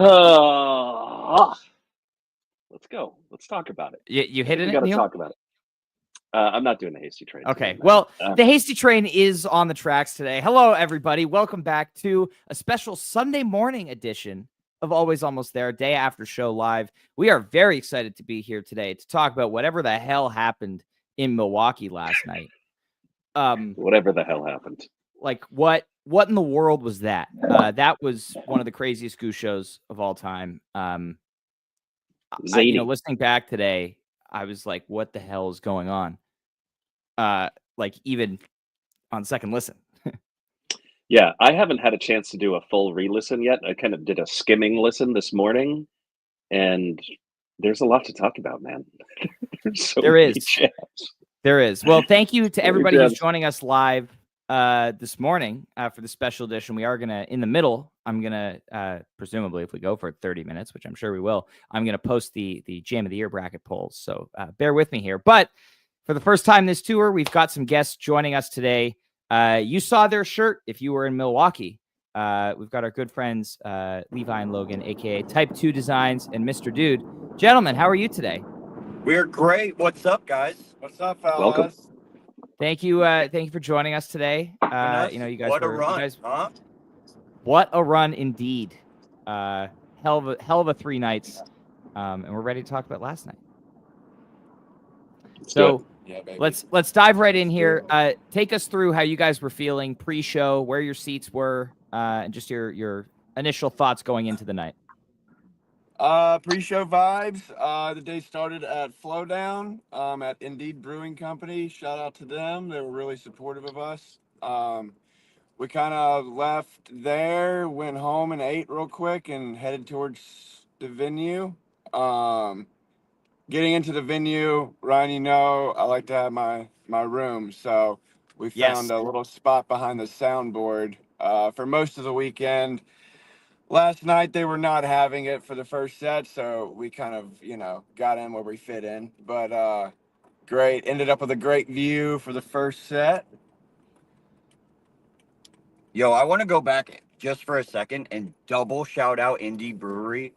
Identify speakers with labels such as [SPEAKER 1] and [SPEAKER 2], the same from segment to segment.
[SPEAKER 1] Uh, let's go. Let's talk about it.
[SPEAKER 2] You
[SPEAKER 1] I think
[SPEAKER 2] hitting
[SPEAKER 1] we
[SPEAKER 2] it,
[SPEAKER 1] got to
[SPEAKER 2] Neil?
[SPEAKER 1] talk about it. I'm not doing the hasty train today,
[SPEAKER 2] Okay.
[SPEAKER 1] man.
[SPEAKER 2] Well, the Hasty Train is on the tracks today. Hello, everybody. Welcome back to a special Sunday morning edition of Always Almost There, day after show live. We are very excited to be here today to talk about whatever the hell happened in Milwaukee last night.
[SPEAKER 1] Whatever the hell happened.
[SPEAKER 2] Like what in the world was that? That was one of the craziest Goose shows of all time.
[SPEAKER 1] Zany.
[SPEAKER 2] Listening back today, I was like, what the hell is going on? Like even on second listen.
[SPEAKER 1] Yeah, I haven't had a chance to do a full re-listen yet. I kind of did a skimming listen this morning, and there's a lot to talk about, man. There's so
[SPEAKER 2] There
[SPEAKER 1] many
[SPEAKER 2] is.
[SPEAKER 1] gems.
[SPEAKER 2] There is. Well, thank you to
[SPEAKER 1] Many
[SPEAKER 2] everybody who's
[SPEAKER 1] gems.
[SPEAKER 2] joining us live this morning for the special edition. We are going to, in the middle, I'm going to, presumably, if we go for 30 minutes, which I'm sure we will, I'm going to post the Jam of the Year bracket polls. So bear with me here. But for the first time this tour, we've got some guests joining us today. You saw their shirt if you were in Milwaukee. We've got our good friends, Levi and Logan, a.k.a. Type 2 Designs and Mr. Dude. Gentlemen, how are you today?
[SPEAKER 3] We're great. What's up, guys? What's up, fellas?
[SPEAKER 1] Welcome.
[SPEAKER 2] Thank you for joining us today. You guys
[SPEAKER 3] what
[SPEAKER 2] were
[SPEAKER 3] a run,
[SPEAKER 2] huh? What a run indeed. Hell of a 3 nights. And we're ready to talk about last night. So let's dive right in here. Take us through how you guys were feeling pre-show, where your seats were, and just your initial thoughts going into the night.
[SPEAKER 3] Pre-show vibes. The day started at Flowdown at Indeed Brewing Company. Shout out to them. They were really supportive of us. We kind of left there, went home and ate real quick and headed towards the venue. Getting into the venue, Ryan, I like to have my room. So we found a little spot behind the soundboard for most of the weekend. Last night, they were not having it for the first set, so we kind of, got in where we fit in. But great. Ended up with a great view for the first set.
[SPEAKER 4] Yo, I want to go back just for a second and double shout out Indie Brewery.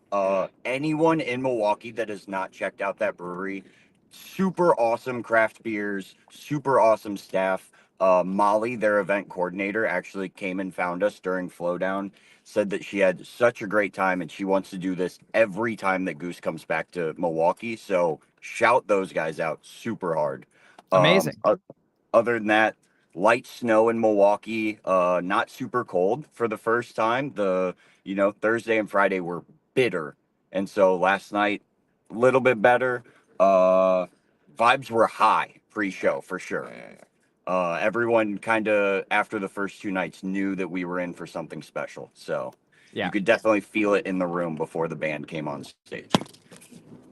[SPEAKER 4] Anyone in Milwaukee that has not checked out that brewery, super awesome craft beers, super awesome staff. Molly, their event coordinator, actually came and found us during Flowdown, said that she had such a great time and she wants to do this every time that Goose comes back to Milwaukee. So shout those guys out super hard.
[SPEAKER 2] Amazing.
[SPEAKER 4] Other than that, light snow in Milwaukee, not super cold for the first time. Thursday and Friday were bitter. And so last night, a little bit better. Vibes were high pre-show for sure. Everyone kind of after the first 2 nights knew that we were in for something special. So you could definitely feel it in the room before the band came on stage.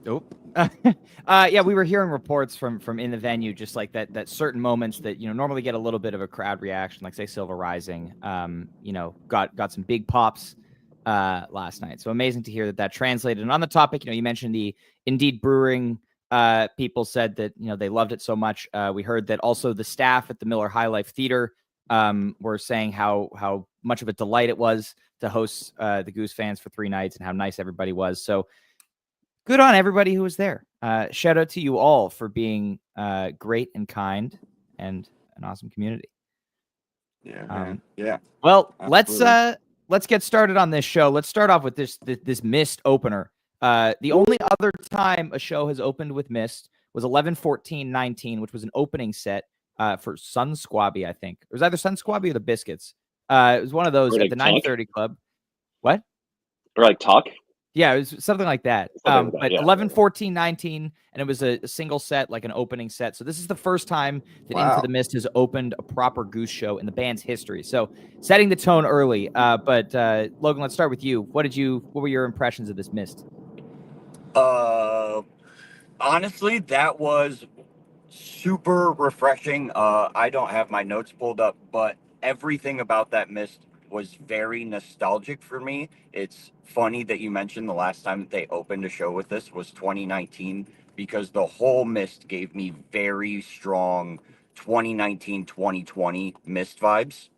[SPEAKER 2] Nope. We were hearing reports from in the venue, just like that certain moments that normally get a little bit of a crowd reaction, like say Silver Rising, got some big pops last night. So amazing to hear that translated. And on the topic, you mentioned the Indeed Brewing people said that they loved it so much. We heard that also the staff at the Miller High Life Theater were saying how much of a delight it was to host the Goose fans for 3 nights and how nice everybody was. So good on everybody who was there. Shout out to you all for being great and kind and an awesome community.
[SPEAKER 3] Yeah.
[SPEAKER 2] Well,
[SPEAKER 3] absolutely.
[SPEAKER 2] let's get started on this show. Let's start off with this Mist opener. The only other time a show has opened with Mist was 11/14/19, which was an opening set for Sun Squabby, I think. It was either Sun Squabby or the Biscuits. It was one of those at the 9:30 Club. What?
[SPEAKER 1] Or like Talk?
[SPEAKER 2] Yeah, it was something like that. But 11/14/19, and it was a single set, like an opening set. So this is the first time that Into the Mist has opened a proper Goose show in the band's history. So setting the tone early. But Logan, let's start with you. What were your impressions of this Mist?
[SPEAKER 4] Honestly, that was super refreshing. I don't have my notes pulled up, but everything about that Mist was very nostalgic for me. It's funny that you mentioned the last time that they opened a show with this was 2019, because the whole Mist gave me very strong 2019-2020 Mist vibes.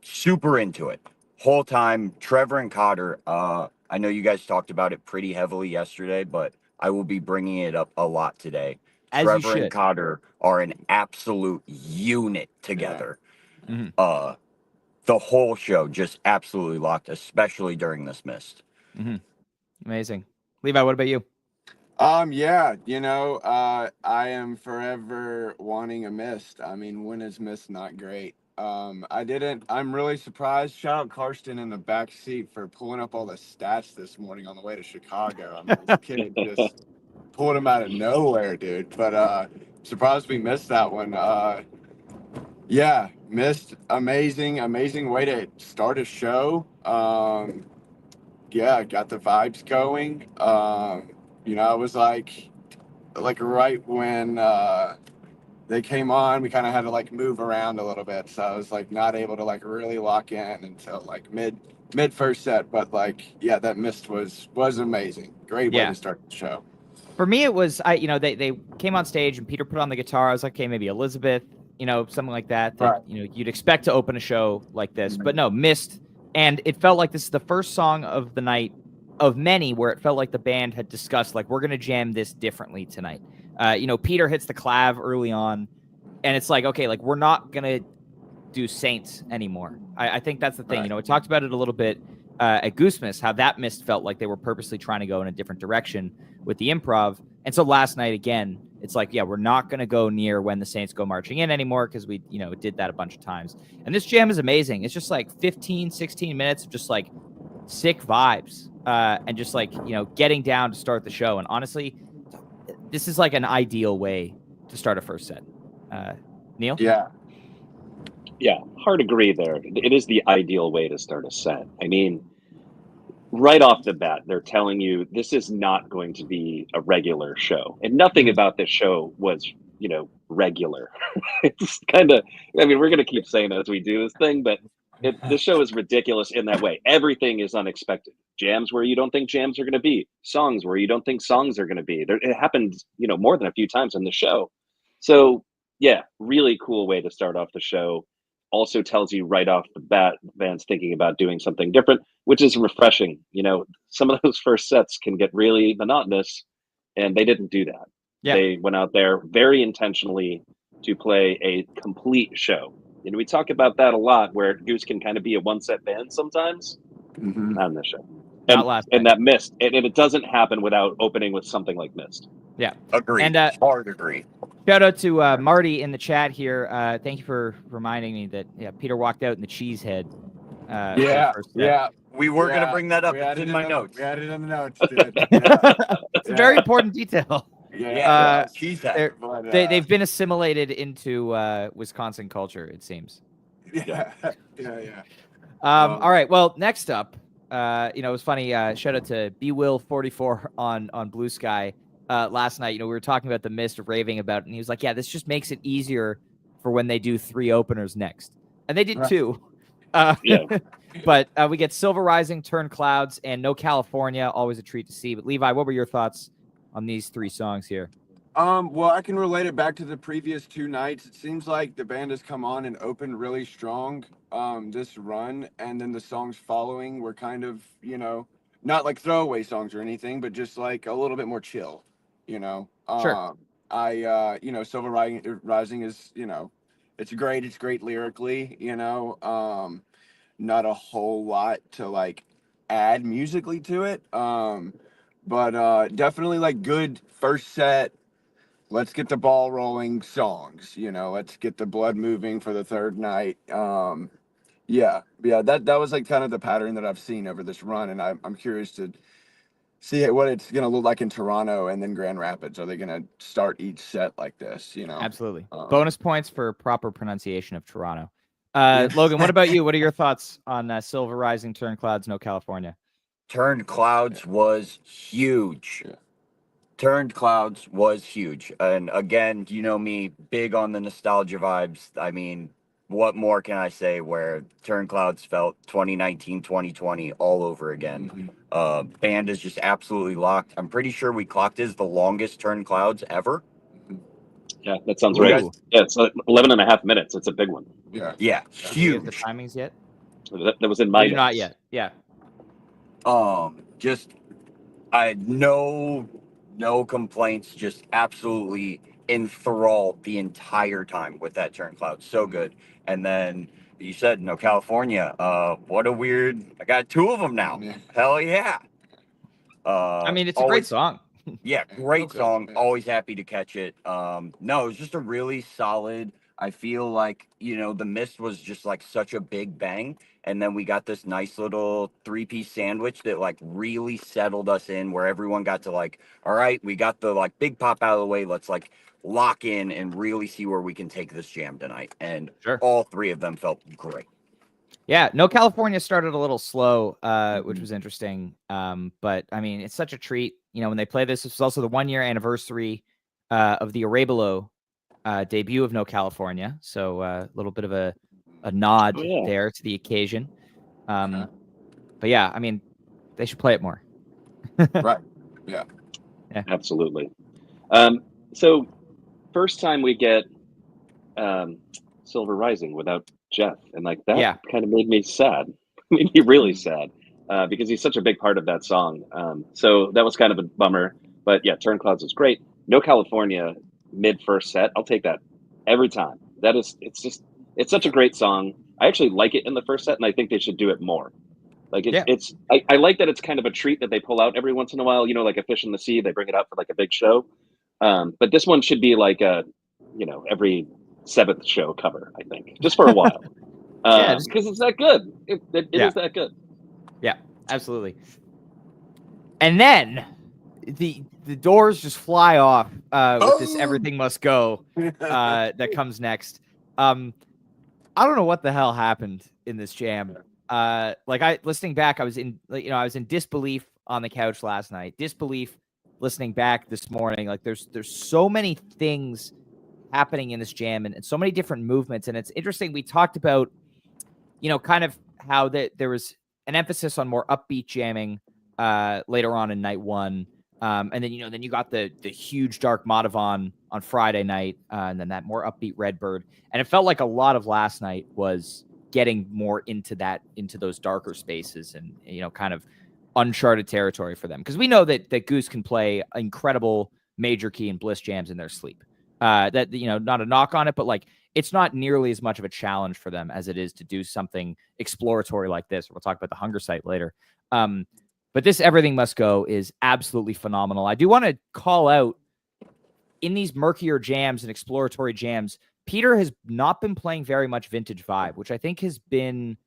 [SPEAKER 4] Super into it. whole time, Trevor and Cotter, I know you guys talked about it pretty heavily yesterday, but I will be bringing it up a lot today.
[SPEAKER 2] As you
[SPEAKER 4] Trevor and
[SPEAKER 2] should.
[SPEAKER 4] Cotter are an absolute unit together.
[SPEAKER 2] Mhm.
[SPEAKER 4] The whole show just absolutely locked, especially during this mist.
[SPEAKER 2] Amazing. Levi, what about you?
[SPEAKER 3] Yeah, I am forever wanting a mist. I mean, when is mist not great? I'm really surprised. Shout out Karsten in the back seat for pulling up all the stats this morning on the way to Chicago. I mean, this kid just pulled them out of nowhere, dude. But surprised we missed that one. Yeah, missed amazing way to start a show. Yeah, got the vibes going. It was like right when they came on, we kind of had to like move around a little bit, so I was like not able to like really lock in until like mid first set. But like, yeah, that mist was amazing. Great way to start the show.
[SPEAKER 2] For me, it was they came on stage and Peter put on the guitar. I was like, okay, maybe Elizabeth, something like that.
[SPEAKER 3] Right.
[SPEAKER 2] You'd expect to open a show like this, but no, missed. And it felt like this is the first song of the night of many where it felt like the band had discussed, like, we're going to jam this differently tonight. Peter hits the clav early on, and it's like, okay, like, we're not going to do Saints anymore. I think that's the thing.
[SPEAKER 3] Right.
[SPEAKER 2] We talked about it a little bit at Goose Miss, how that mist felt like they were purposely trying to go in a different direction with the improv. And so last night, again, it's like, yeah, we're not going to go near When the Saints Go Marching In anymore because we, did that a bunch of times. And this jam is amazing. It's just like 15, 16 minutes of just like sick vibes and just like, getting down to start the show. And honestly, this is like an ideal way to start a first set. Neil?
[SPEAKER 1] Yeah, hard agree there. It is the ideal way to start a set. I mean, right off the bat, they're telling you this is not going to be a regular show. And nothing about this show was, regular. It's kind of, I mean, we're going to keep saying it as we do this thing, but this show is ridiculous in that way. Everything is unexpected. Jams where you don't think jams are going to be. Songs where you don't think songs are going to be. It happened, more than a few times in the show. So, yeah, really cool way to start off the show. Also tells you right off the bat, band's thinking about doing something different, which is refreshing. Some of those first sets can get really monotonous, and they didn't do that.
[SPEAKER 2] Yeah.
[SPEAKER 1] They went out there very intentionally to play a complete show. We talk about that a lot, where Goose can kind of be a one-set band sometimes. Not in this show. And that Mist, and it doesn't happen without opening with something like Mist.
[SPEAKER 2] Yeah.
[SPEAKER 4] Agree. And hard agree.
[SPEAKER 2] Shout out to Marty in the chat here. Thank you for reminding me that Peter walked out in the cheese head.
[SPEAKER 4] We were going to bring that up. It's in my notes.
[SPEAKER 3] We had it in the notes, dude.
[SPEAKER 2] It's a very important detail.
[SPEAKER 4] Cheese head.
[SPEAKER 2] They've been assimilated into Wisconsin culture, it seems.
[SPEAKER 3] Yeah.
[SPEAKER 2] All right. Well, next up, it was funny. Shout out to BWill44 on Blue Sky. Last night, we were talking about the Mist, raving about it, and he was like, yeah, this just makes it easier for when they do 3 openers next. And they did 2. But we get Silver Rising, Turn Clouds, and No California, always a treat to see. But Levi, what were your thoughts on these 3 songs here?
[SPEAKER 3] Well, I can relate it back to the previous 2 nights. It seems like the band has come on and opened really strong this run, and then the songs following were kind of, not like throwaway songs or anything, but just like a little bit more chill.
[SPEAKER 2] Sure.
[SPEAKER 3] Silver Rising is, it's great lyrically, not a whole lot to like add musically to it. But definitely like good first set. Let's get the ball rolling songs, let's get the blood moving for the third night. That was like kind of the pattern that I've seen over this run, and I'm curious to see what it's going to look like in Toronto and then Grand Rapids. Are they going to start each set like this,
[SPEAKER 2] Absolutely. Bonus points for proper pronunciation of Toronto. Logan, what about you? What are your thoughts on Silver Rising, Turn Clouds, No California?
[SPEAKER 4] Turned Clouds was huge. Turned Clouds was huge. And again, me, big on the nostalgia vibes. I mean, what more can I say where Turned Clouds felt 2019, 2020 all over again? Band is just absolutely locked. I'm pretty sure we clocked is the longest Turned Clouds ever.
[SPEAKER 1] Yeah, that sounds right. Yeah, it's like 11 and a half minutes. It's a big one.
[SPEAKER 3] Yeah.
[SPEAKER 4] Yeah,
[SPEAKER 2] huge. Do you have the timings yet?
[SPEAKER 1] That was in
[SPEAKER 2] Or
[SPEAKER 1] my
[SPEAKER 2] you're not
[SPEAKER 1] notes.
[SPEAKER 2] yet. Yeah.
[SPEAKER 4] Just I had no complaints, just absolutely enthralled the entire time with that turn cloud. So good. And then you said no California. What a weird, I got 2 of them now.
[SPEAKER 3] Yeah.
[SPEAKER 4] Hell yeah.
[SPEAKER 2] I mean, it's a great
[SPEAKER 4] Always,
[SPEAKER 2] song.
[SPEAKER 4] yeah,
[SPEAKER 3] So
[SPEAKER 4] great
[SPEAKER 3] good,
[SPEAKER 4] song.
[SPEAKER 3] yeah.
[SPEAKER 4] Always happy to catch it. No, it was just a really solid. I feel like, the mist was just like such a big bang. And then we got this nice little 3-piece sandwich that like really settled us in, where everyone got to like, all right, we got the like big pop out of the way. Let's like lock in and really see where we can take this jam tonight. And
[SPEAKER 2] Sure.
[SPEAKER 4] all 3 of them felt great.
[SPEAKER 2] Yeah, no California started a little slow, which was interesting. But I mean, it's such a treat. When they play this, it's also the 1-year anniversary of the Arabelo debut of No California. So a little bit of a nod there to the occasion. But yeah, I mean, they should play it more.
[SPEAKER 3] Right. Yeah.
[SPEAKER 1] Absolutely. So first time we get Silver Rising without Jeff, and like that kind of made me sad. Made me really sad because he's such a big part of that song. So that was kind of a bummer. But yeah, Turn Clouds is great. No California mid first set, I'll take that every time. It's such a great song. I actually like it in the first set, and I think they should do it more. Like I like that it's kind of a treat that they pull out every once in a while. Like a fish in the sea, they bring it out for like a big show. But this one should be like every 7th show cover, I think, just for a while. Because it's that good. It is that good.
[SPEAKER 2] Yeah, absolutely. And then the doors just fly off with this Everything Must Go that comes next. I don't know what the hell happened in this jam. Listening back, I was in disbelief on the couch last night. Disbelief listening back this morning. Like there's so many things happening in this jam and so many different movements. And it's interesting. We talked about, kind of how there was an emphasis on more upbeat jamming later on in night 1. And then, then you got the huge Dark Madhavan on Friday night, and then that more upbeat Redbird. And it felt like a lot of last night was getting more into those darker spaces and, kind of uncharted territory for them. Because we know that Goose can play incredible major key and bliss jams in their sleep. That, not a knock on it, but like it's not nearly as much of a challenge for them as it is to do something exploratory like this. We'll talk about the Hunger Site later. But this Everything Must Go is absolutely phenomenal. I do want to call out, in these murkier jams and exploratory jams, Peter has not been playing very much vintage vibe, which I think has been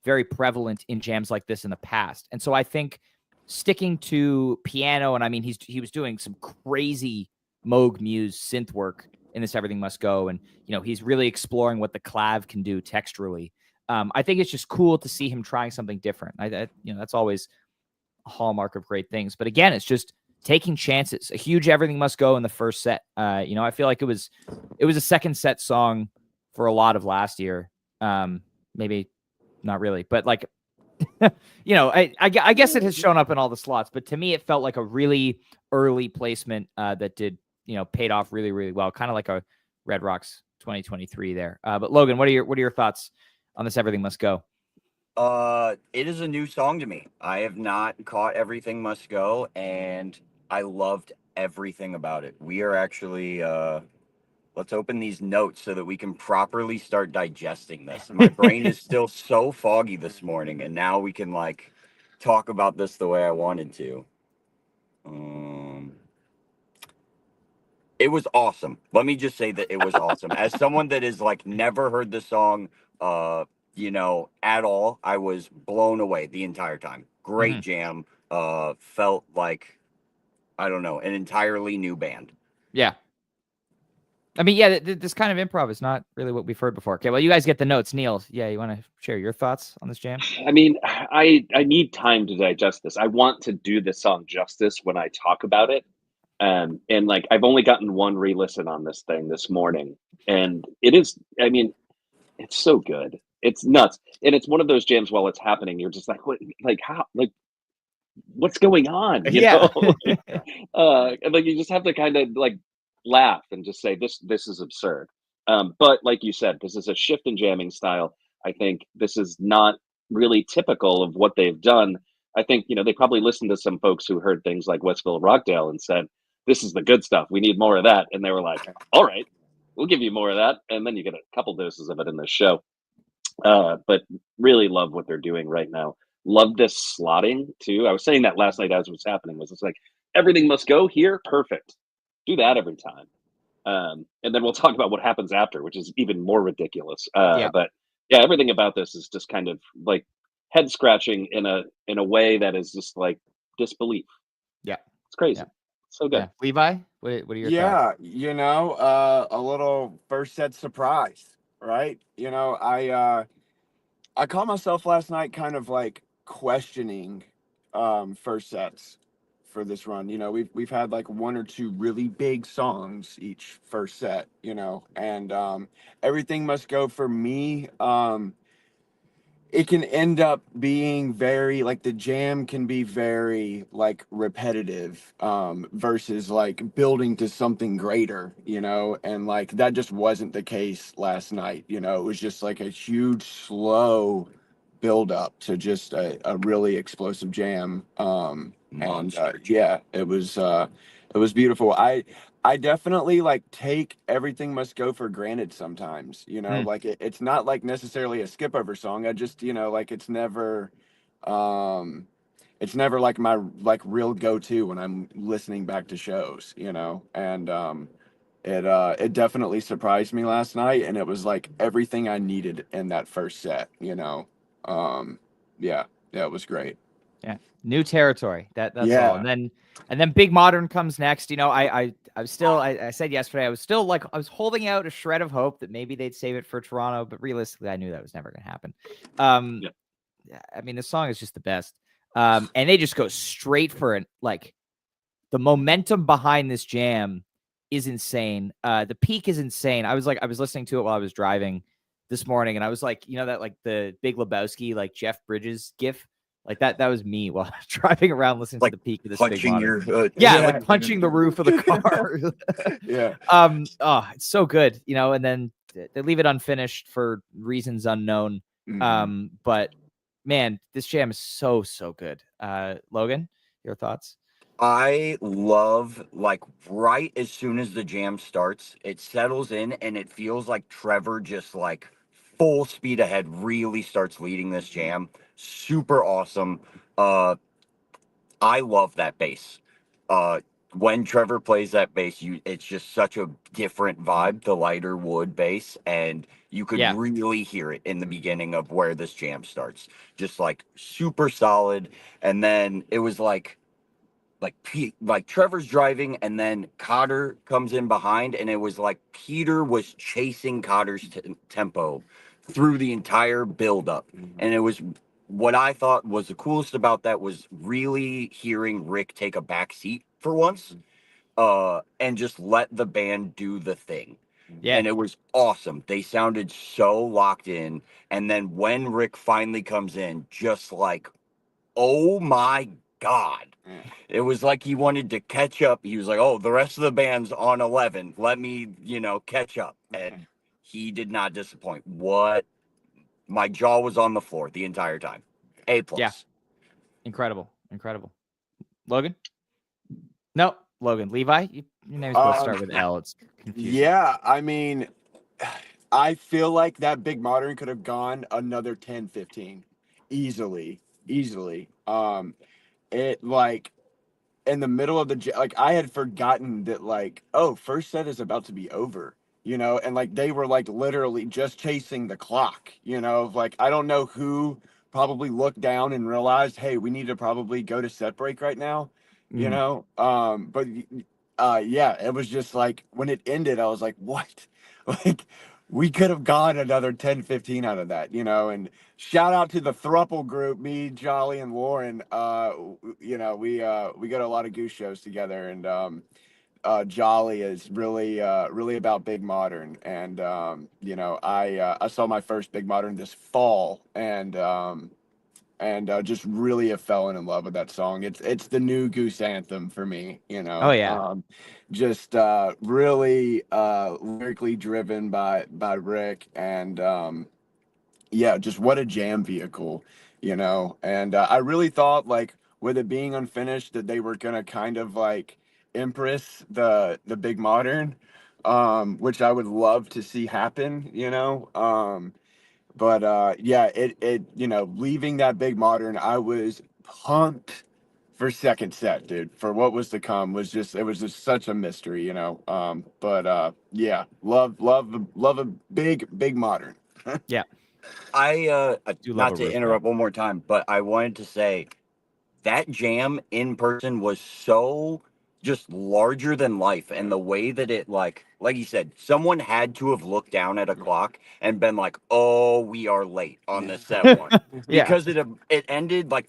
[SPEAKER 2] very prevalent in jams like this in the past. And so I think sticking to piano, and I mean, he was doing some crazy Moog Muse synth work in this Everything Must Go. And, he's really exploring what the clav can do texturally. I think it's just cool to see him trying something different. That's always a hallmark of great things. But again, it's just taking chances. A huge Everything Must Go in the first set. I feel like it was a second set song for a lot of last year. Maybe not really, but like, I guess it has shown up in all the slots, but to me, it felt like a really early placement that did, paid off really, really well. Kind of like a Red Rocks 2023 there. But Logan, what are your thoughts on this Everything Must Go?
[SPEAKER 4] It is a new song to me. I have not caught Everything Must Go, and I loved everything about it. We are actually, let's open these notes so that we can properly start digesting this. My brain is still so foggy this morning, and now we can like talk about this the way I wanted to. It was awesome. Let me just say that it was awesome. As someone that is like never heard the song, at all, I was blown away the entire time. Great jam. Felt like, I don't know, an entirely new band.
[SPEAKER 2] Yeah. I mean, yeah, this kind of improv is not really what we've heard before. Okay, well, you guys get the notes. Neil, yeah, you want to share your thoughts on this jam?
[SPEAKER 1] I mean, I need time to digest this. I want to do this song justice when I talk about it. And like, I've only gotten one re-listen on this thing this morning. And it is, I mean, it's so good. It's nuts. And it's one of those jams while it's happening, you're just like, what, like, how, like, what's going on? You know? And like, you just have to kind of like laugh and just say, this is absurd. But like you said, this is a shift in jamming style. I think this is not really typical of what they've done. I think, they probably listened to some folks who heard things like Westville Rockdale and said, this is the good stuff. We need more of that. And they were like, all right, we'll give you more of that. And then you get a couple doses of it in this show. But really love what they're doing right now. Love this slotting too. I was saying that last night as it was happening. Was it's like everything must go here, perfect. Do that every time, and then we'll talk about what happens after, which is even more ridiculous. But yeah, everything about this is just kind of like head scratching in a way that is just like disbelief.
[SPEAKER 2] Yeah,
[SPEAKER 1] it's crazy.
[SPEAKER 2] Yeah.
[SPEAKER 1] So good.
[SPEAKER 2] Yeah. Levi, what are your thoughts?
[SPEAKER 3] A little first set surprise, right? I caught myself last night kind of like questioning first sets for this run. We've had like one or two really big songs each first set, and everything must go for me. It can end up being very like the jam can be very like repetitive versus like building to something greater, and like that just wasn't the case last night. It was just like a huge slow build up to just a really explosive jam. It was beautiful. I definitely like take everything must go for granted sometimes, like it's not like necessarily a skip over song. I just, like it's never like my like real go-to when I'm listening back to shows, and it definitely surprised me last night, and it was like everything I needed in that first set, yeah, it was great.
[SPEAKER 2] Yeah, new territory. That's
[SPEAKER 3] Yeah.
[SPEAKER 2] all. And then Big Modern comes next. I was still. I said yesterday I was still like I was holding out a shred of hope that maybe they'd save it for Toronto, but realistically, I knew that was never going to happen. I mean, the song is just the best. And they just go straight for it. Like the momentum behind this jam is insane. The peak is insane. I was listening to it while I was driving this morning, and I was like, that like the Big Lebowski, like Jeff Bridges gif. Like that was me while I was driving around listening to the peak of this Big Modern. Like punching the roof of the car.
[SPEAKER 3] Yeah.
[SPEAKER 2] It's so good, and then they leave it unfinished for reasons unknown.
[SPEAKER 3] Mhm.
[SPEAKER 2] But man, this jam is so good. Logan, your thoughts?
[SPEAKER 4] I love, like, right as soon as the jam starts, it settles in and it feels like Trevor just like full speed ahead really starts leading this jam. Super awesome. I love that bass. When Trevor plays that bass, it's just such a different vibe, the lighter wood bass, and you could really hear it in the beginning of where this jam starts. Just like super solid. And then it was like Trevor's driving, and then Cotter comes in behind, and it was like Peter was chasing Cotter's tempo through the entire buildup, and it was what I thought was the coolest about that was really hearing Rick take a back seat for once, and just let the band do the thing.
[SPEAKER 2] Yeah.
[SPEAKER 4] And it was awesome. They sounded so locked in, and then when Rick finally comes in, just like, oh my God. It was like he wanted to catch up. He was like, oh, the rest of the band's on 11. Let me, catch up. And he did not disappoint. What? My jaw was on the floor the entire time. A+.
[SPEAKER 2] Yeah. Incredible. Logan? No, Logan. Levi? Your name's supposed to start with L. It's confusing.
[SPEAKER 3] Yeah, I mean, I feel like that Big Modern could have gone another 10, 15. Easily. It like in the middle of like I had forgotten that like, oh, first set is about to be over, and like they were like literally just chasing the clock, like I don't know who probably looked down and realized, hey, we need to probably go to set break right now, but yeah, it was just like when it ended, I was like, what? Like we could have gone another 10, 15 out of that, and shout out to the thruple group, me, Jolly, and Lauren. We go to a lot of Goose shows together, and Jolly is really about Big Modern, and I saw my first Big Modern this fall, and just really have fallen in love with that song. It's the new Goose anthem for me,
[SPEAKER 2] Oh, yeah.
[SPEAKER 3] Just really lyrically driven by Rick, and yeah, just what a jam vehicle, And I really thought, like, with it being unfinished, that they were gonna kind of like empress the big modern, which I would love to see happen. But yeah, leaving that big modern, I was pumped for second set, dude. For what was to come it was just such a mystery. But yeah, love a big modern.
[SPEAKER 2] Yeah,
[SPEAKER 4] I
[SPEAKER 2] do love
[SPEAKER 4] not
[SPEAKER 2] a
[SPEAKER 4] to
[SPEAKER 2] roof
[SPEAKER 4] interrupt one more time, but I wanted to say that jam in person was so just larger than life, and the way that it like you said, someone had to have looked down at a clock and been like, "Oh, we are late on the set one,"
[SPEAKER 2] Yeah.
[SPEAKER 4] because it ended like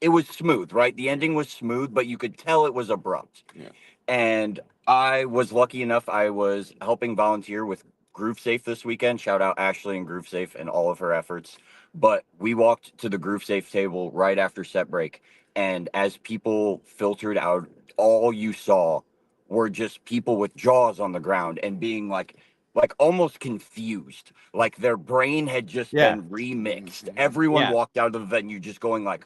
[SPEAKER 4] it was smooth, right? The ending was smooth, but you could tell it was abrupt.
[SPEAKER 3] Yeah.
[SPEAKER 4] And I was lucky enough, I was helping volunteer with Groove Safe this weekend. Shout out Ashley and Groove Safe and all of her efforts. But we walked to the Groove Safe table right after set break. And as people filtered out, all you saw were just people with jaws on the ground and being like almost confused. Like their brain had just
[SPEAKER 2] Yeah.
[SPEAKER 4] been remixed. Everyone
[SPEAKER 2] Yeah.
[SPEAKER 4] walked out of the venue just going like,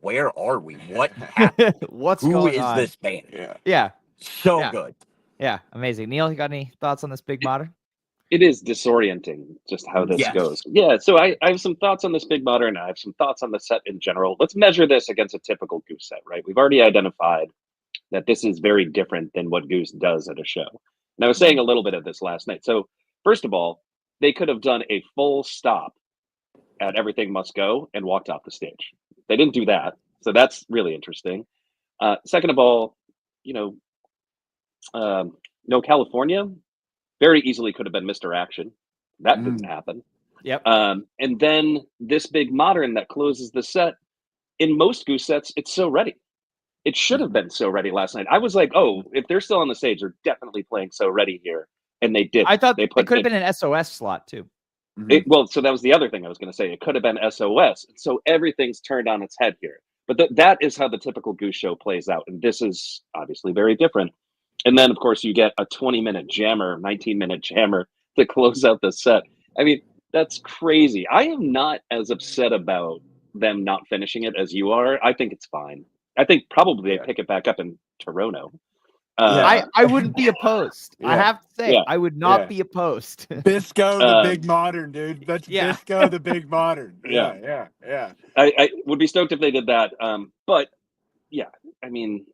[SPEAKER 4] where are we? What happened?
[SPEAKER 2] What's
[SPEAKER 4] Who
[SPEAKER 2] going
[SPEAKER 4] is
[SPEAKER 2] on?
[SPEAKER 4] this band?
[SPEAKER 3] Yeah.
[SPEAKER 2] Yeah.
[SPEAKER 4] So
[SPEAKER 2] Yeah.
[SPEAKER 4] good.
[SPEAKER 2] Yeah. Amazing. Neil, you got any thoughts on this big modern?
[SPEAKER 1] It is disorienting just how this
[SPEAKER 4] Yes.
[SPEAKER 1] goes. Yeah, so I have some thoughts on this big modern. I have some thoughts on the set in general. Let's measure this against a typical Goose set, right? We've already identified that this is very different than what Goose does at a show. And I was saying a little bit of this last night. So, first of all, they could have done a full stop at Everything Must Go and walked off the stage. They didn't do that. So that's really interesting. Second of all, you know, no California very easily could have been Mr. Action. That didn't happen.
[SPEAKER 2] Yep.
[SPEAKER 1] And then this big modern that closes the set. In most Goose sets, it's so ready. It should have been so ready last night. I was like, oh, if they're still on the stage, they're definitely playing so ready here. And they did.
[SPEAKER 2] I thought
[SPEAKER 1] they
[SPEAKER 2] it could have been an SOS slot too.
[SPEAKER 1] Well, so that was the other thing I was going to say. It could have been SOS. So everything's turned on its head here. But that is how the typical Goose show plays out. And this is obviously very different. And then, of course, you get a 20-minute jammer, 19-minute jammer to close out the set. I mean, that's crazy. I am not as upset about them not finishing it as you are. I think it's fine. I think probably they pick it back up in Toronto.
[SPEAKER 2] I wouldn't be opposed. I have to say,
[SPEAKER 1] Yeah.
[SPEAKER 2] I would not be opposed.
[SPEAKER 3] Bisco the big modern, dude. That's Bisco the big modern.
[SPEAKER 1] Yeah.
[SPEAKER 3] Yeah.
[SPEAKER 1] I would be stoked if they did that. But yeah, I mean,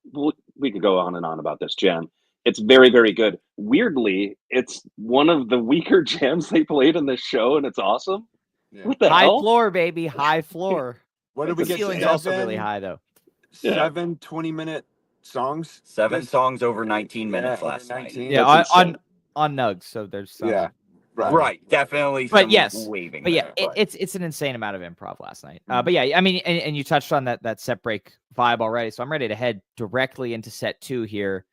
[SPEAKER 1] we could go on and on about this jam. It's very, very good. Weirdly, it's one of the weaker jams they played in this show, and it's awesome.
[SPEAKER 3] Yeah.
[SPEAKER 1] What the
[SPEAKER 2] High
[SPEAKER 1] hell?
[SPEAKER 2] floor, baby. High floor.
[SPEAKER 3] What did
[SPEAKER 2] The
[SPEAKER 3] we get?
[SPEAKER 2] ceiling's also really high, though.
[SPEAKER 3] 7 20-minute songs.
[SPEAKER 4] 7 songs over 19 minutes
[SPEAKER 3] over
[SPEAKER 4] last
[SPEAKER 3] 19.
[SPEAKER 4] night.
[SPEAKER 2] Yeah,
[SPEAKER 1] That's
[SPEAKER 2] on
[SPEAKER 1] insane.
[SPEAKER 2] on Nugs. So there's some.
[SPEAKER 3] Yeah.
[SPEAKER 4] Right. Definitely
[SPEAKER 2] But
[SPEAKER 4] some
[SPEAKER 2] yes,
[SPEAKER 4] waving.
[SPEAKER 2] But yeah,
[SPEAKER 4] there, but-
[SPEAKER 2] it's an insane amount of improv last night. But yeah, I mean, and you touched on that set break vibe already, so I'm ready to head directly into set 2 here,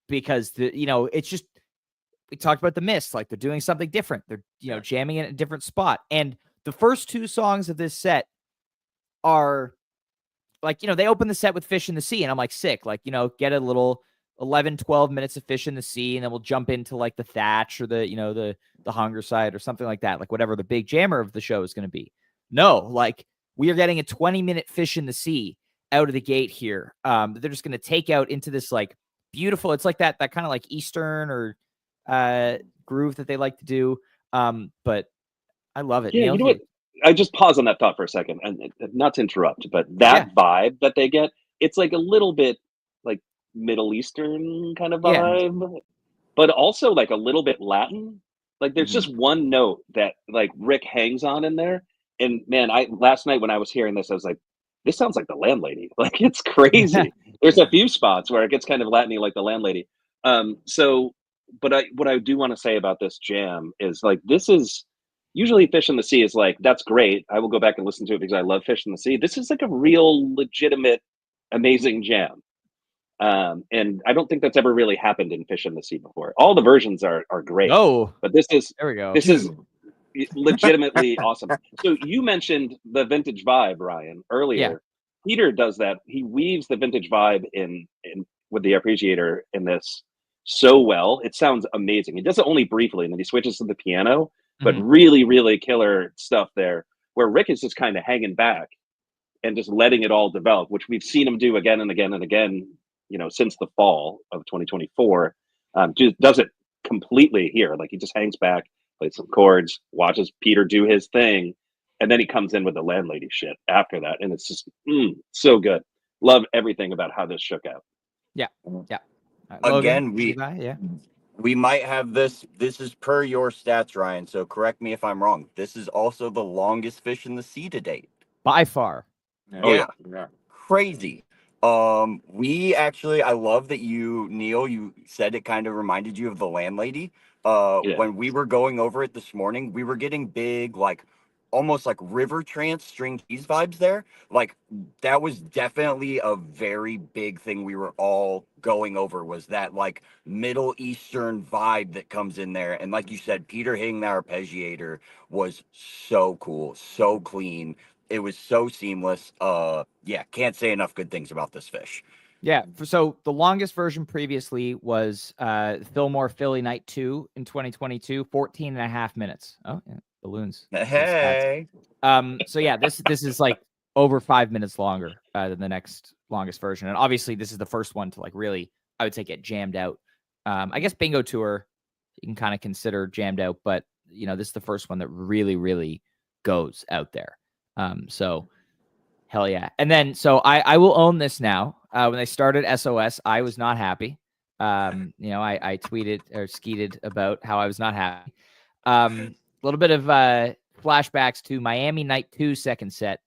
[SPEAKER 2] because it's just we talked about the mist, like they're doing something different. They're jamming in a different spot, and the first 2 songs of this set are like they open the set with Fish in the Sea, and I'm like sick, like get a little 11-12 minutes of Fish in the Sea, and then we'll jump into like the Thatch or the Hunger Side or something like that, like whatever the big jammer of the show is going to be. No, like we are getting a 20-minute Fish in the Sea out of the gate here. They're just going to take out into this like beautiful, it's like that kind of like Eastern or groove that they like to do. But I love it.
[SPEAKER 1] Yeah,
[SPEAKER 2] Neil,
[SPEAKER 1] you know what? I just pause on that thought for a second, and not to interrupt, but that vibe that they get, it's like a little bit like Middle Eastern kind of vibe, but also like a little bit Latin. Like there's just one note that like Rick hangs on in there. And man, last night when I was hearing this, I was like, this sounds like the Landlady. Like it's crazy. There's a few spots where it gets kind of Latin-y like the Landlady. But what I do want to say about this jam is like this is usually Fish in the Sea is like, that's great. I will go back and listen to it because I love Fish in the Sea. This is like a real legitimate, amazing jam. And I don't think that's ever really happened in Fish in the Sea before. All the versions are great.
[SPEAKER 2] Oh,
[SPEAKER 1] but there we
[SPEAKER 2] go.
[SPEAKER 1] This is legitimately awesome. So you mentioned the vintage vibe, Ryan, earlier.
[SPEAKER 2] Yeah.
[SPEAKER 1] Peter does that. He weaves the vintage vibe in with the arpeggiator in this so well. It sounds amazing. He does it only briefly, and then he switches to the piano. but really, really killer stuff there where Rick is just kind of hanging back and just letting it all develop, which we've seen him do again and again and again, since the fall of 2024. Just does it completely here. Like he just hangs back, plays some chords, watches Peter do his thing, and then he comes in with the landlady shit after that. And it's just so good. Love everything about how this shook out.
[SPEAKER 2] Yeah.
[SPEAKER 4] Again,
[SPEAKER 2] Levi,
[SPEAKER 4] we might have this. This is per your stats, Ryan. So correct me if I'm wrong. This is also the longest fish in the sea to date.
[SPEAKER 2] by far.
[SPEAKER 4] Yeah. Crazy. We actually, I love that Neil, you said it kind of reminded you of the landlady. When we were going over it this morning, we were getting big, like almost like river trance string keys vibes there. Like that was definitely a very big thing we were all going over, was that like Middle Eastern vibe that comes in there. And like you said, Peter hitting that arpeggiator was so cool, so clean. It was so seamless. Can't say enough good things about this fish.
[SPEAKER 2] Yeah. So the longest version previously was Fillmore Philly Night 2 in 2022, 14 and a half minutes. Oh, yeah. Balloons.
[SPEAKER 4] Hey.
[SPEAKER 2] So yeah, this is like over 5 minutes longer than the next longest version. And obviously this is the first one to like really, I would say, get jammed out. I guess Bingo Tour you can kind of consider jammed out, but this is the first one that really, really goes out there. So hell yeah. And then, so I will own this now. When they started SOS, I was not happy. I tweeted or skeeted about how I was not happy. A little bit of flashbacks to Miami Night 2 second set,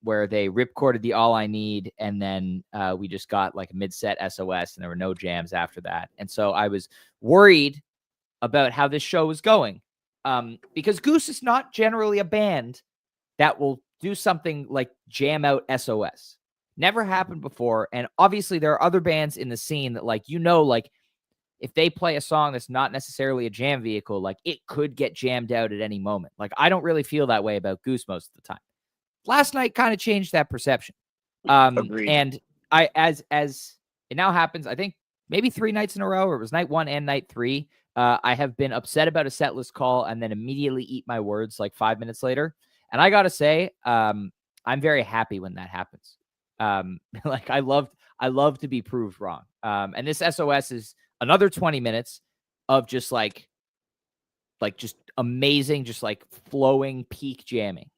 [SPEAKER 2] where they ripcorded the All I Need, and then we just got like a mid-set SOS, and there were no jams after that. And so I was worried about how this show was going, because Goose is not generally a band that will do something like jam out SOS. Never happened before. And obviously there are other bands in the scene that like if they play a song that's not necessarily a jam vehicle, like it could get jammed out at any moment. Like I don't really feel that way about Goose most of the time. Last night kind of changed that perception.
[SPEAKER 4] Agreed.
[SPEAKER 2] And I as it now happens, I think maybe 3 nights in a row, or it was night 1 and night 3. I have been upset about a set list call and then immediately eat my words like 5 minutes later. And I gotta say, I'm very happy when that happens. Like I love to be proved wrong. And this SOS is another 20 minutes of just like just amazing, just like flowing peak jamming.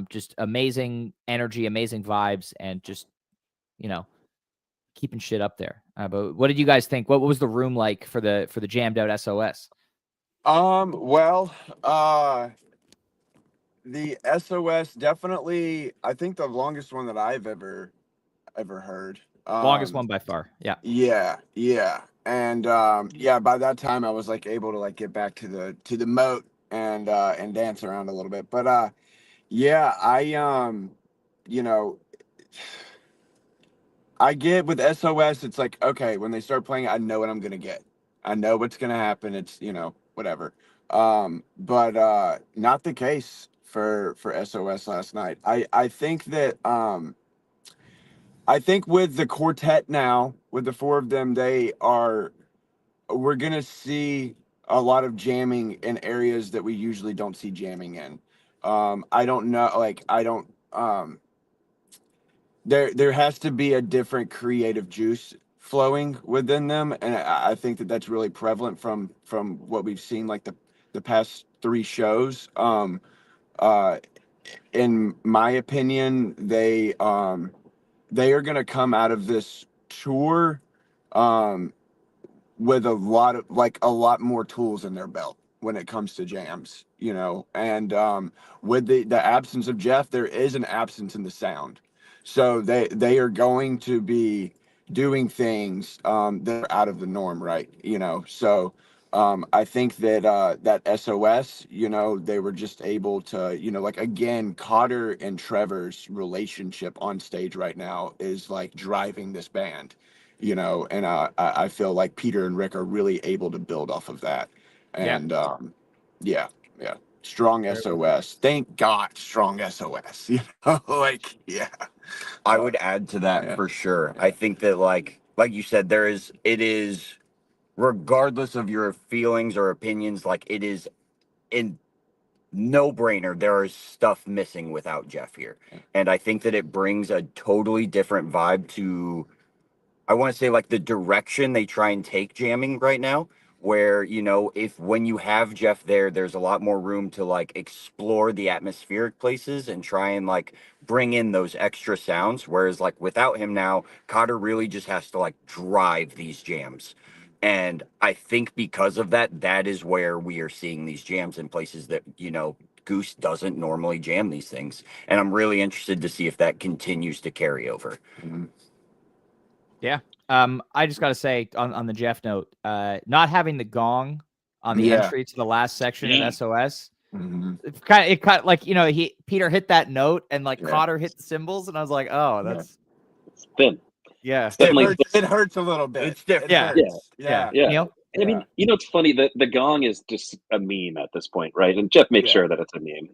[SPEAKER 2] Just amazing energy, amazing vibes, and just keeping shit up there. But what did you guys think? What was the room like for the jammed out SOS?
[SPEAKER 3] The SOS definitely, I think the longest one that I've ever heard.
[SPEAKER 2] Longest one by far. Yeah.
[SPEAKER 3] Yeah. And by that time I was like able to like get back to the moat and dance around a little bit. But I I get with SOS, it's like, okay, when they start playing, I know what I'm gonna get. I know what's gonna happen. It's whatever. But not the case for SOS last night. I think that I think with the quartet now, with the 4 of them, we're gonna see a lot of jamming in areas that we usually don't see jamming in. I don't know, like I don't there has to be a different creative juice flowing within them, and I think that that's really prevalent from what we've seen like the past 3 shows. In my opinion, they are going to come out of this tour with a lot more tools in their belt when it comes to jams, and with the absence of Jeff, there is an absence in the sound. So they are going to be doing things that are out of the norm, right? So I think that that SOS, they were just able to, like again, Cotter and Trevor's relationship on stage right now is like driving this band, and I feel like Peter and Rick are really able to build off of that. And yeah. Strong SOS. Thank God, strong SOS.
[SPEAKER 4] I would add to that for sure. I think that like you said, it is regardless of your feelings or opinions, like it is in no brainer, there is stuff missing without Jeff here. And I think that it brings a totally different vibe to, I want to say, like, the direction they try and take jamming right now, where, you know, if when you have Jeff there, there's a lot more room to like explore the atmospheric places and try and like bring in those extra sounds. Whereas like without him now, Cotter really just has to like drive these jams. And I think because of that, that is where we are seeing these jams in places that, you know, Goose doesn't normally jam these things. And I'm really interested to see if that continues to carry over.
[SPEAKER 2] Yeah. I just got to say on the Jeff note, not having the gong on the entry to the last section of SOS, it kind of like, you know, Peter hit that note and like Cotter hit the cymbals, and I was like, oh, that's
[SPEAKER 1] it's thin.
[SPEAKER 2] Yeah.
[SPEAKER 1] It's definitely
[SPEAKER 3] it hurts a little bit.
[SPEAKER 4] It's different.
[SPEAKER 2] Yeah.
[SPEAKER 1] Yeah. I mean, you know, it's funny that the gong is just a meme at this point, right? And Jeff makes sure that it's a meme.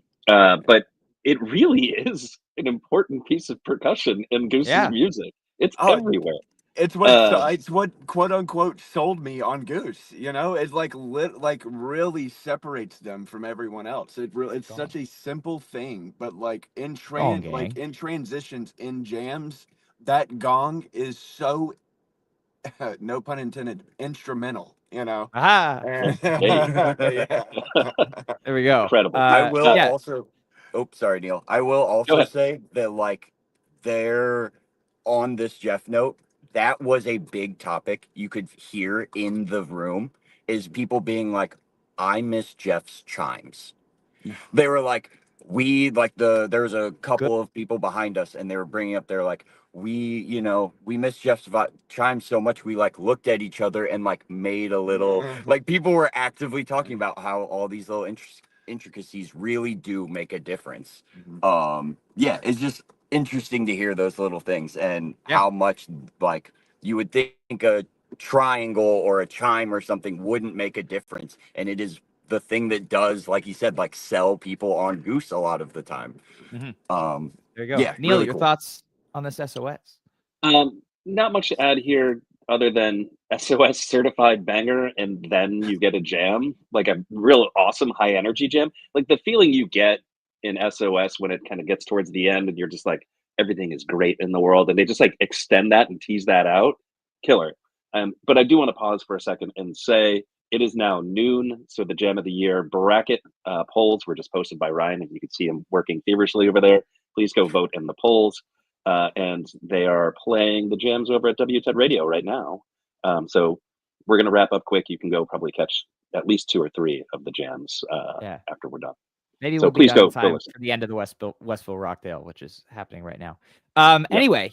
[SPEAKER 1] But it really is an important piece of percussion in Goose's music. It's everywhere.
[SPEAKER 3] It's what quote unquote sold me on Goose. You know, it's like really separates them from everyone else. It's such a simple thing, but like in transitions in jams, that gong is so no pun intended, instrumental, you know.
[SPEAKER 2] There we go.
[SPEAKER 1] Incredible.
[SPEAKER 4] I will also sorry, Neil. I will also say that like they're on this Jeff note, that was a big topic you could hear in the room, is people being like, I miss Jeff's chimes. They were like, there's a couple of people behind us and they were bringing up, they're like, we miss Jeff's chimes so much, we like looked at each other and like made a little, like people were actively talking about how all these little intricacies really do make a difference. It's just interesting to hear those little things and how much like you would think a triangle or a chime or something wouldn't make a difference, and it is the thing that does, like you said, like sell people on Goose a lot of the time.
[SPEAKER 2] There you go. Neil,
[SPEAKER 4] really
[SPEAKER 2] your
[SPEAKER 4] cool.
[SPEAKER 2] thoughts on this SOS?
[SPEAKER 1] Not much to add here other than SOS certified banger, and then you get a jam, like a real awesome high energy jam. Like the feeling you get in SOS when it kind of gets towards the end and you're just like, everything is great in the world, and they just like extend that and tease that out. Killer. But I do want to pause for a second and say it is now noon, so the Jam of the Year bracket polls were just posted by Ryan, and you can see him working feverishly over there. Please go vote in the polls. And they are playing the jams over at WTED Radio right now. So we're going to wrap up quick. You can go probably catch at least 2 or 3 of the jams after we're done.
[SPEAKER 2] Maybe
[SPEAKER 1] so
[SPEAKER 2] we'll
[SPEAKER 1] please
[SPEAKER 2] be done
[SPEAKER 1] go
[SPEAKER 2] in time
[SPEAKER 1] listen.
[SPEAKER 2] for the end of the Westville Rockdale, which is happening right now. Anyway,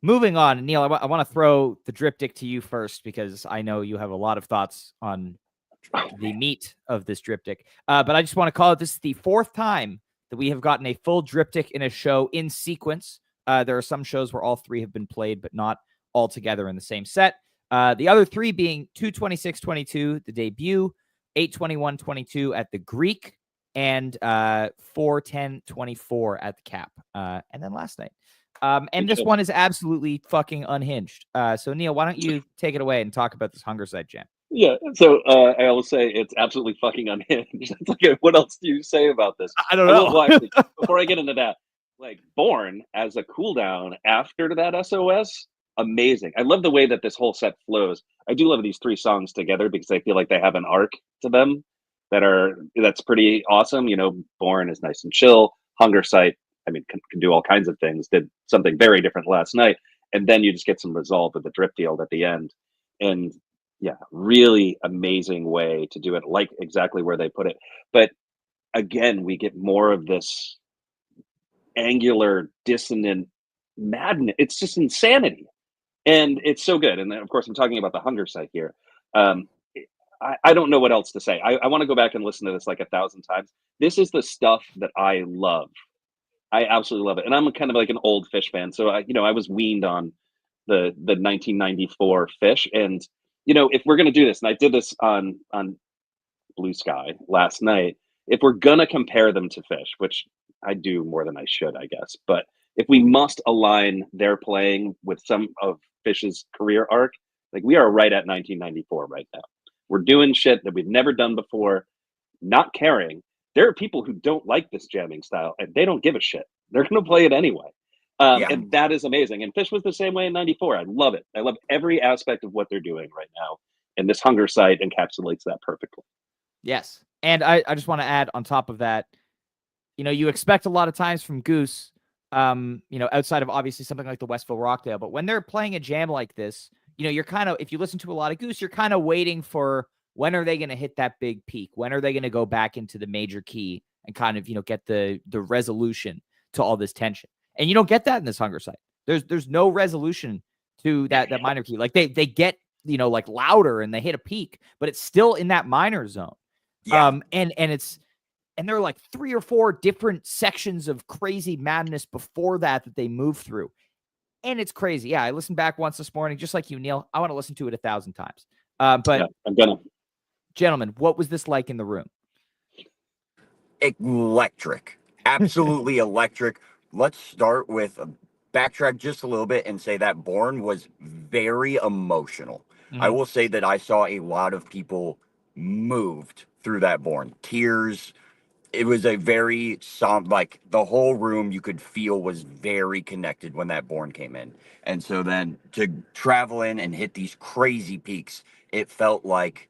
[SPEAKER 2] moving on. Neil, I want to throw the driptych to you first, because I know you have a lot of thoughts on the meat of this driptych. But I just want to call it, this is the 4th time that we have gotten a full driptych in a show in sequence. There are some shows where all 3 have been played, but not all together in the same set. The other 3 being 2:26:22, the debut, 8:21:22 at the Greek, and 4:10:24 at the Cap, and then last night. And this one is absolutely fucking unhinged. So Neil, why don't you take it away and talk about this Hunger Side jam?
[SPEAKER 1] Yeah, so I will say it's absolutely fucking unhinged. It's like, what else do you say about this?
[SPEAKER 2] I don't know.
[SPEAKER 1] Well, actually, before I get into that, like Born as a cooldown after that SOS, amazing. I love the way that this whole set flows. I do love these 3 songs together because I feel like they have an arc to them that's pretty awesome. You know, Born is nice and chill. Hunger Sight, I mean, can do all kinds of things. Did something very different last night, and then you just get some resolve with the drip field at the end, and yeah, really amazing way to do it, like exactly where they put it. But again, we get more of this angular, dissonant madness. It's just insanity, and it's so good. And then, of course, I'm talking about the Hunger Site here. I don't know what else to say. I want to go back and listen to this like 1,000 times. This is the stuff that I love. I absolutely love it, and I'm kind of like an old Fish fan, so I was weaned on the 1994 Fish, and if we're gonna do this, and I did this on Blue Sky last night, if we're gonna compare them to Fish, which I do more than I should, I guess, but if we must align their playing with some of Fish's career arc, like we are right at 1994 right now. We're doing shit that we've never done before. not caring. There are people who don't like this jamming style, and they don't give a shit. They're going to play it anyway.
[SPEAKER 4] Yeah.
[SPEAKER 1] And that is amazing. And Fish was the same way in '94. I love it. I love every aspect of what they're doing right now. And this Hunger site encapsulates that perfectly.
[SPEAKER 2] Yes. And I just want to add on top of that, you expect a lot of times from Goose, outside of obviously something like the Westville Rockdale, but when they're playing a jam like this, you're kind of, if you listen to a lot of Goose, you're kind of waiting for when are they going to hit that big peak? When are they going to go back into the major key and kind of, get the resolution to all this tension? And you don't get that in this Hunger site. There's no resolution to that minor key. Like they get, like louder and they hit a peak, but it's still in that minor zone.
[SPEAKER 4] Yeah.
[SPEAKER 2] And there are like 3 or 4 different sections of crazy madness before that they move through. And it's crazy. Yeah, I listened back once this morning, just like you, Neil. I want to listen to it 1,000 times. But
[SPEAKER 1] yeah, I'm gonna.
[SPEAKER 2] Gentlemen, what was this like in the room?
[SPEAKER 4] Electric. Absolutely electric. Let's start with backtrack just a little bit and say that Bourne was very emotional. I will say that I saw a lot of people moved through that Bourne. Tears. It was a very like the whole room you could feel was very connected when that Bourne came in. And so then to travel in and hit these crazy peaks, it felt like,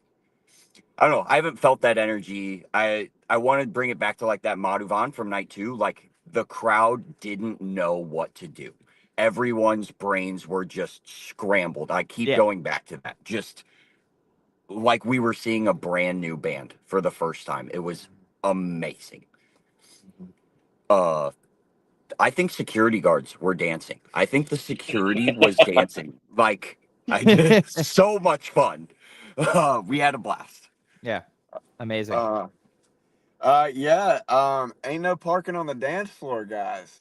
[SPEAKER 4] I don't know, I haven't felt that energy. I want to bring it back to like that Madhuvan from night 2. Like the crowd didn't know what to do. Everyone's brains were just scrambled. I keep going back to that. Just like we were seeing a brand new band for the first time. It was amazing. I think security guards were dancing. I think the security was dancing. Like I did so much fun. We had a blast.
[SPEAKER 2] Yeah. Amazing.
[SPEAKER 3] Yeah. Ain't no parking on the dance floor, guys.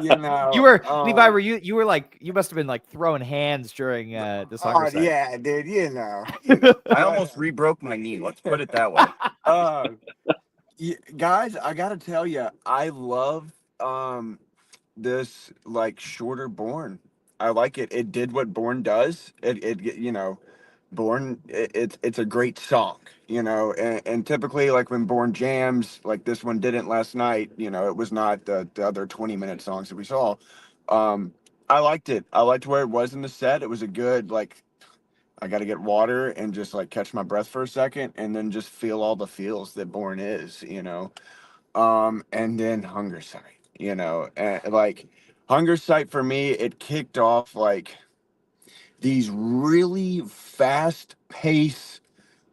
[SPEAKER 2] You were Levi, were you were like, you must have been like throwing hands during this Hunger site.
[SPEAKER 3] Yeah, dude,
[SPEAKER 4] I almost re-broke my knee. Let's put it that way.
[SPEAKER 3] Guys, I gotta tell you, I love this like shorter Born. I like it. It did what Born does. Born. It's a great song, and typically like when Born jams, like this one didn't last night. It was not the other 20-minute songs that we saw. I liked it. I liked where it was in the set. It was a good like. I got to get water and just like catch my breath for a second, and then just feel all the feels that Born is. And then Hunger Site, and like Hunger Site for me, it kicked off like these really fast pace,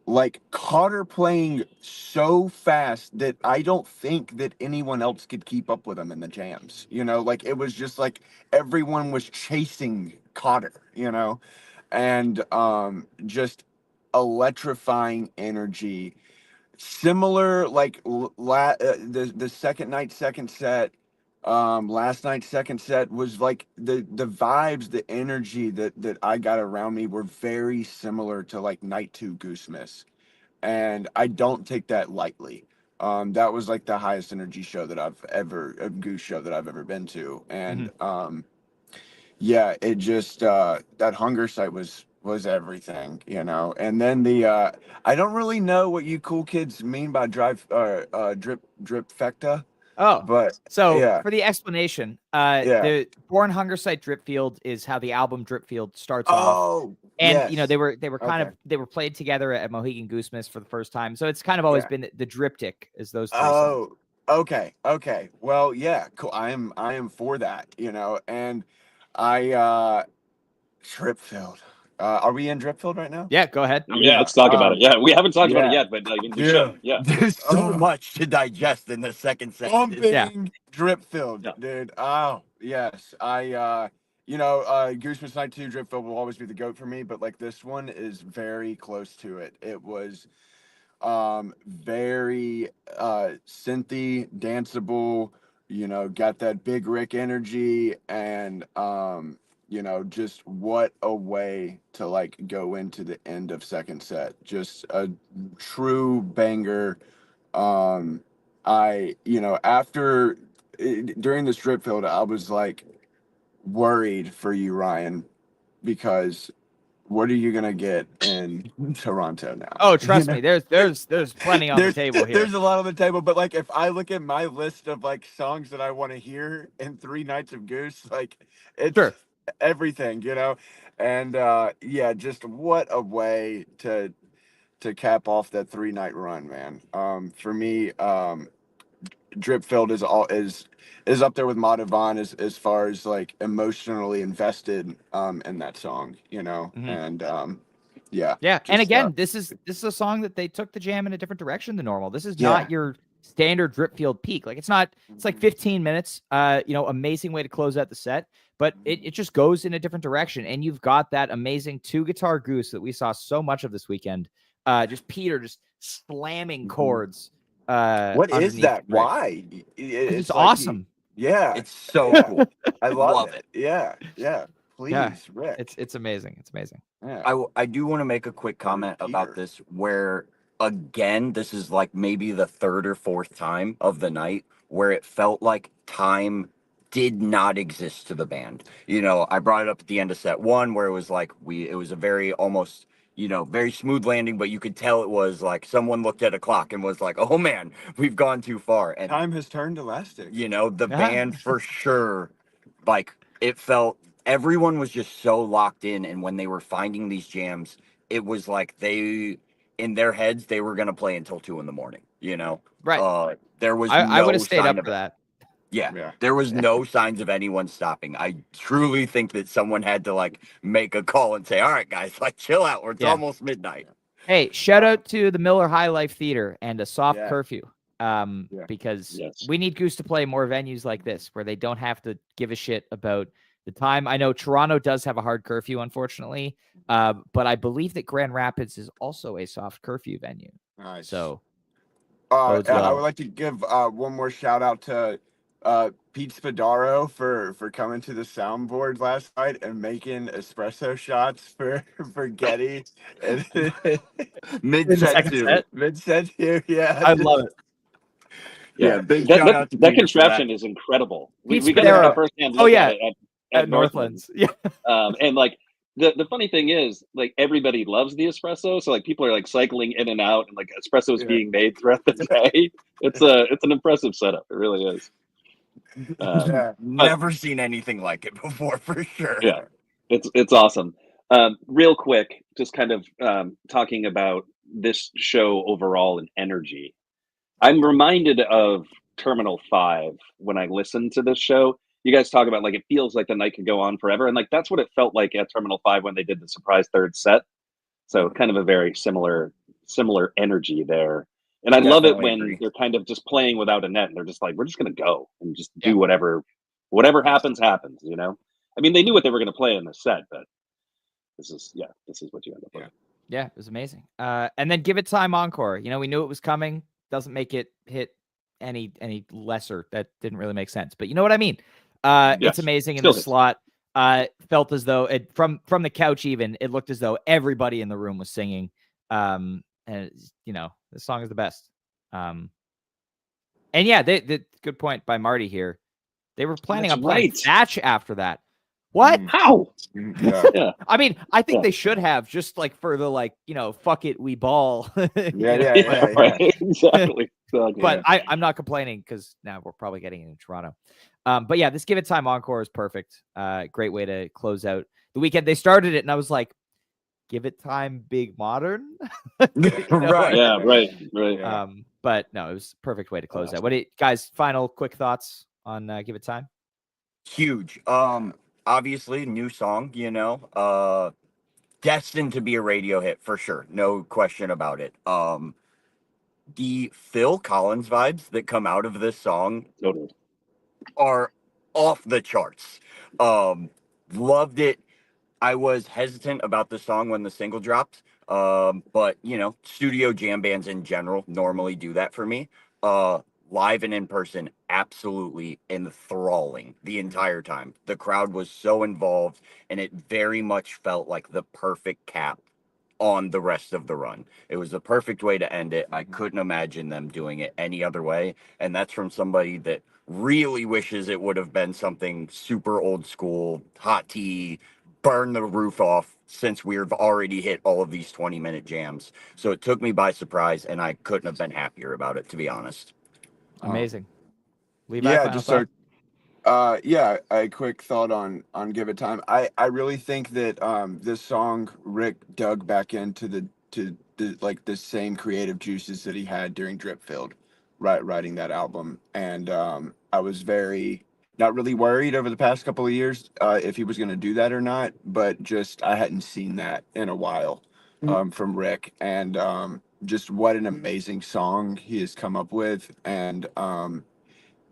[SPEAKER 3] like Cotter playing so fast that I don't think that anyone else could keep up with him in the jams. Like it was just like everyone was chasing Cotter, and just electrifying energy. Similar, like the second night, second set, last night's second set was like the vibes, the energy that I got around me were very similar to like night 2 Goose Miss, and I don't take that lightly. That was like the highest energy show that I've ever a Goose show that I've ever been to, and yeah, it just that Hunger site was everything, and then I don't really know what you cool kids mean by drip fecta.
[SPEAKER 2] Oh,
[SPEAKER 3] But
[SPEAKER 2] so
[SPEAKER 3] yeah,
[SPEAKER 2] for the explanation,
[SPEAKER 3] yeah.
[SPEAKER 2] the Born Hunger Site Drip Field is how the album Drip Field starts off.
[SPEAKER 3] Oh,
[SPEAKER 2] And
[SPEAKER 3] yes.
[SPEAKER 2] they were kind
[SPEAKER 3] Okay.
[SPEAKER 2] of, they were played together at Mohegan Goose Miss for the first time. So it's kind of always
[SPEAKER 3] Yeah.
[SPEAKER 2] been the Driptych is those 3 songs.
[SPEAKER 3] Oh, okay. Well, yeah, cool. I am for that, and I Dripfield. Are we in Dripfield right now?
[SPEAKER 2] Yeah, go ahead.
[SPEAKER 1] Yeah, let's talk about it. Yeah, we haven't talked about it
[SPEAKER 3] Yeah.
[SPEAKER 1] yet, but like, we should. Yeah.
[SPEAKER 4] There's so much to digest in the second set.
[SPEAKER 3] Pumping Dripfield,
[SPEAKER 1] Yeah.
[SPEAKER 3] dude. Oh, yes. Goose Miss Night 2 Dripfield will always be the GOAT for me, but like this one is very close to it. It was very synthy, danceable, got that Big Rick energy, and just what a way to like go into the end of second set. Just a true banger. After during this drip field, I was like worried for you, Ryan, because what are you gonna get in Toronto now?
[SPEAKER 2] Oh, trust me, there's plenty on the table here.
[SPEAKER 3] There's a lot on the table, but like if I look at my list of like songs that I want to hear in 3 nights of Goose, like it's
[SPEAKER 2] Sure.
[SPEAKER 3] everything, and yeah, just what a way to cap off that 3 night run, man. For me, Drip Filled is up there with Madhavan as far as like emotionally invested in that song, and yeah.
[SPEAKER 2] And again, this is a song that they took the jam in a different direction than normal. This is not your standard Dripfield peak. Like it's like 15 minutes. Amazing way to close out the set, but it just goes in a different direction. And you've got that amazing 2-guitar Goose that we saw so much of this weekend. Just Peter just slamming chords.
[SPEAKER 3] What is that? Why?
[SPEAKER 2] It's like awesome.
[SPEAKER 4] It's so cool.
[SPEAKER 3] I love it. Yeah. Please, Rick.
[SPEAKER 2] It's amazing. It's amazing.
[SPEAKER 3] Yeah.
[SPEAKER 4] I do want to make a quick comment about this, where again, this is like maybe the third or fourth time of the night where it felt like time did not exist to the band. I brought it up at the end of set one where it was like it was a very almost very smooth landing, but you could tell it was like someone looked at a clock and was like, oh man, we've gone too far. And
[SPEAKER 3] time has turned elastic.
[SPEAKER 4] The band for sure, like it felt everyone was just so locked in. And when they were finding these jams, it was like in their heads, they were going to play until 2 a.m.
[SPEAKER 2] Right.
[SPEAKER 4] There was
[SPEAKER 2] I would have stayed up for that.
[SPEAKER 4] Yeah, there was no signs of anyone stopping. I truly think that someone had to like make a call and say, all right, guys, like chill out. It's almost midnight.
[SPEAKER 2] Hey, shout out to the Miller High Life Theater and a soft curfew. Because we need Goose to play more venues like this where they don't have to give a shit about the time. I know Toronto does have a hard curfew, unfortunately. But I believe that Grand Rapids is also a soft curfew venue.
[SPEAKER 3] Nice.
[SPEAKER 2] So
[SPEAKER 3] I would like to give one more shout out to Pete Spadaro for coming to the soundboard last night and making espresso shots for Getty mid set too. Yeah,
[SPEAKER 2] I love it.
[SPEAKER 1] Yeah,
[SPEAKER 4] big shout out to
[SPEAKER 1] that
[SPEAKER 4] Peter
[SPEAKER 1] contraption is incredible. We got a firsthand look at it
[SPEAKER 2] at Northlands. Yeah,
[SPEAKER 1] and like the funny thing is, like everybody loves the espresso, so like people are like cycling in and out, and like espressos being made throughout the day. It's an impressive setup. It really is.
[SPEAKER 4] Never seen anything like it before, for sure.
[SPEAKER 1] Yeah, it's awesome. Real quick, just kind of talking about this show overall and energy. I'm reminded of Terminal 5 when I listen to this show. You guys talk about like it feels like the night could go on forever, and like that's what it felt like at Terminal 5 when they did the surprise third set. So kind of a very similar energy there. And I love it when they're kind of just playing without a net and they're just like, we're just going to go and just do whatever happens. I mean, they knew what they were going to play in the set, but this is what you end up with.
[SPEAKER 2] Yeah, it was amazing. And then Give It Time Encore. We knew it was coming. Doesn't make it hit any lesser. That didn't really make sense, but you know what I mean? It's amazing in the slot. Felt as though from the couch, even it looked as though everybody in the room was singing. And the song is the best. And yeah, the good point by Marty here. They were planning on playing Thatch after that. What?
[SPEAKER 1] How?
[SPEAKER 2] Yeah. I mean, I think they should have, just like for the fuck it, we ball.
[SPEAKER 3] Yeah.
[SPEAKER 1] Right. Exactly.
[SPEAKER 2] But I'm not complaining because now we're probably getting it in Toronto. But yeah, this Give It Time Encore is perfect. Great way to close out the weekend. They started it and I was like, Give It Time Big Modern.
[SPEAKER 3] Right.
[SPEAKER 1] Yeah, right.
[SPEAKER 2] But no, it was a perfect way to close out. What guys, final quick thoughts on Give It Time?
[SPEAKER 4] Huge. Obviously new song, destined to be a radio hit for sure. No question about it. The Phil Collins vibes that come out of this song are off the charts. Loved it. I was hesitant about the song when the single dropped. But studio jam bands in general normally do that for me. Live and in person, absolutely enthralling the entire time. The crowd was so involved, and it very much felt like the perfect cap on the rest of the run. It was the perfect way to end it. I couldn't imagine them doing it any other way, and that's from somebody that really wishes it would have been something super old school, hot tea, burn the roof off since we've already hit all of these 20-minute jams. So it took me by surprise, and I couldn't have been happier about it, to be honest.
[SPEAKER 2] Amazing. Levi,
[SPEAKER 3] Yeah,
[SPEAKER 2] final
[SPEAKER 3] just
[SPEAKER 2] thought?
[SPEAKER 3] yeah, a quick thought on Give It Time. I really think that this song Rick dug back into the like the same creative juices that he had during Dripfield, writing that album. And I was very not really worried over the past couple of years if he was going to do that or not, but just I hadn't seen that in a while from Rick. And just what an amazing song he has come up with. And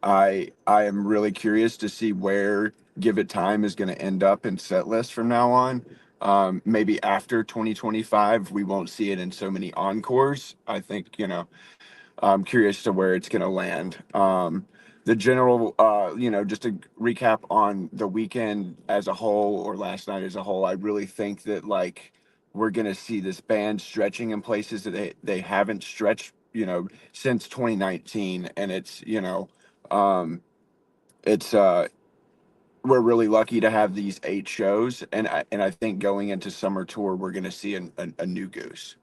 [SPEAKER 3] I am really curious to see where Give It Time is going to end up in set list from now on. Maybe after 2025, we won't see it in so many encores. I think, I'm curious to where it's going to land. The general, just to recap on the weekend as a whole or last night as a whole, I really think that like we're going to see this band stretching in places that they haven't stretched, since 2019. And it's, it's we're really lucky to have these 8 shows, and I think going into summer tour we're going to see a new Goose.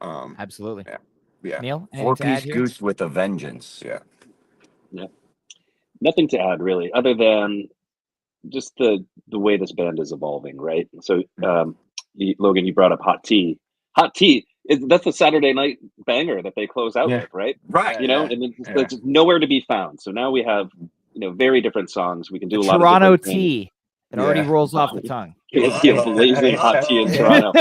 [SPEAKER 2] Absolutely.
[SPEAKER 3] Yeah.
[SPEAKER 2] Neil, anything to add
[SPEAKER 4] 4-piece
[SPEAKER 2] here?
[SPEAKER 4] Goose with a vengeance.
[SPEAKER 3] Yeah.
[SPEAKER 1] Nothing to add really, other than just the way this band is evolving, right? So, Logan, you brought up Hot Tea. Hot Tea that's a Saturday night banger that they close out with, right?
[SPEAKER 4] Right.
[SPEAKER 1] And it's just nowhere to be found. So now we have very different songs. We can do
[SPEAKER 2] The
[SPEAKER 1] a lot
[SPEAKER 2] Toronto
[SPEAKER 1] of different things.
[SPEAKER 2] tea. It already rolls off the tongue.
[SPEAKER 1] Blazing hot tea in Toronto.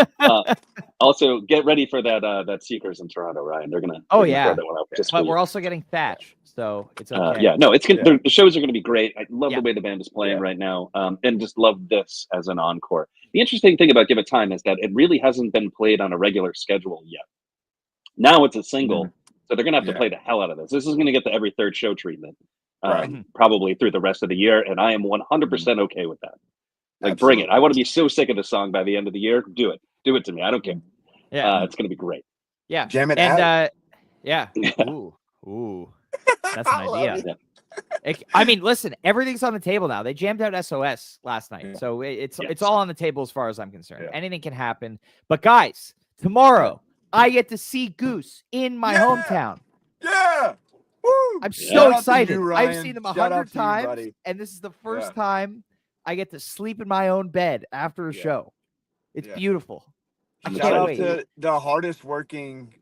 [SPEAKER 1] Also, get ready for that Seekers in Toronto, Ryan. They're gonna throw that one up just
[SPEAKER 2] but
[SPEAKER 1] for
[SPEAKER 2] we're
[SPEAKER 1] you.
[SPEAKER 2] also getting Thatch, so it's okay.
[SPEAKER 1] It's gonna. The shows are gonna be great. I love the way the band is playing
[SPEAKER 3] Yeah.
[SPEAKER 1] right now, and just love this as an encore. The interesting thing about Give It Time is that it really hasn't been played on a regular schedule yet. Now it's a single, so they're gonna have to play the hell out of this. This is gonna get the every third show treatment, probably through the rest of the year, and I am 100% okay with that. Like, bring it. I want to be so sick of this song by the end of the year. Do it. Do it to me. I don't care.
[SPEAKER 2] Yeah.
[SPEAKER 1] It's going to be great.
[SPEAKER 2] Yeah.
[SPEAKER 3] Jam it
[SPEAKER 2] out. Yeah. Ooh. That's an idea. I mean, listen, everything's on the table now. They jammed out SOS last night. So it's all on the table as far as I'm concerned. Yeah. Anything can happen. But guys, tomorrow I get to see Goose in my hometown.
[SPEAKER 3] Yeah. Woo!
[SPEAKER 2] I'm so excited.
[SPEAKER 3] You,
[SPEAKER 2] I've seen him 100 times, and this is the first
[SPEAKER 3] Yeah.
[SPEAKER 2] time I get to sleep in my own bed after a show. It's beautiful.
[SPEAKER 3] Shout out to the hardest working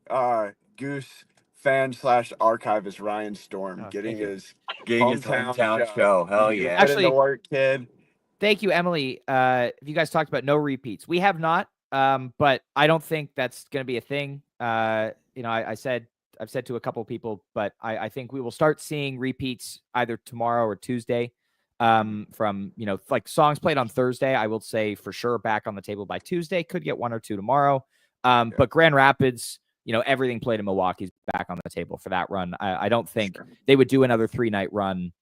[SPEAKER 3] Goose fan / archivist Ryan Storm getting his hometown show.
[SPEAKER 4] Hell yeah.
[SPEAKER 2] Actually,
[SPEAKER 3] the work, kid.
[SPEAKER 2] Thank you, Emily. You guys talked about no repeats. We have not, but I don't think that's going to be a thing. I've said to a couple of people, but I think we will start seeing repeats either tomorrow or Tuesday. From like songs played on Thursday, I will say for sure back on the table by Tuesday. Could get 1 or 2 tomorrow. But Grand Rapids, everything played in Milwaukee is back on the table for that run. I don't think they would do another 3-night run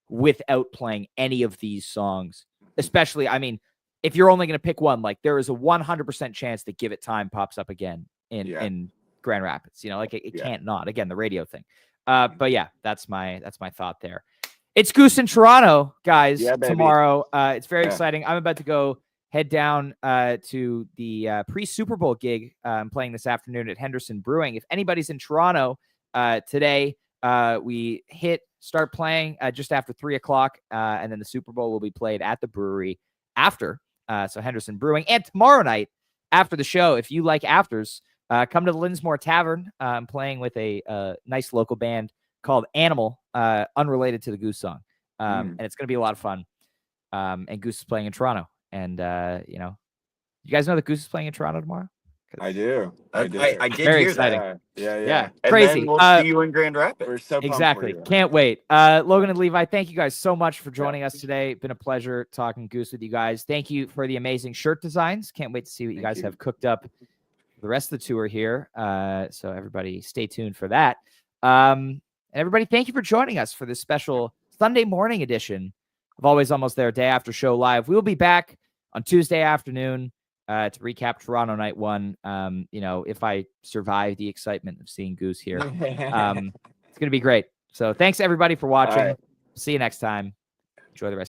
[SPEAKER 2] without playing any of these songs. Especially, I mean, if you're only going to pick one, like there is a 100% chance that Give It Time pops up again in Grand Rapids. It can't not. Again, the radio thing. But yeah, that's my thought there. It's Goose in Toronto, guys, tomorrow. It's very exciting. I'm about to go head down to the pre-Super Bowl gig I'm playing this afternoon at Henderson Brewing. If anybody's in Toronto today, we start playing just after 3 o'clock, and then the Super Bowl will be played at the brewery after. So Henderson Brewing. And tomorrow night, after the show, if you like afters, come to the Linsmore Tavern. I'm playing with a nice local band called Animal, unrelated to the Goose song. And it's going to be a lot of fun. And Goose is playing in Toronto. And, you guys know that Goose is playing in Toronto tomorrow?
[SPEAKER 3] I do.
[SPEAKER 4] I did
[SPEAKER 2] Very
[SPEAKER 4] hear
[SPEAKER 2] exciting.
[SPEAKER 4] that.
[SPEAKER 2] Yeah.
[SPEAKER 4] And
[SPEAKER 2] Crazy.
[SPEAKER 4] then we'll see you in Grand Rapids.
[SPEAKER 3] We're so pumped
[SPEAKER 2] Exactly.
[SPEAKER 3] for you.
[SPEAKER 2] Can't wait. Logan and Levi, thank you guys so much for joining us today. Been a pleasure talking Goose with you guys. Thank you for the amazing shirt designs. Can't wait to see what you guys have cooked up for the rest of the tour here. So everybody stay tuned for that. And everybody, thank you for joining us for this special Sunday morning edition of Always Almost There Day After Show Live. We will be back on Tuesday afternoon to recap Toronto Night 1. If I survive the excitement of seeing Goose here, it's going to be great. So thanks everybody for watching. See you next time. Enjoy the rest.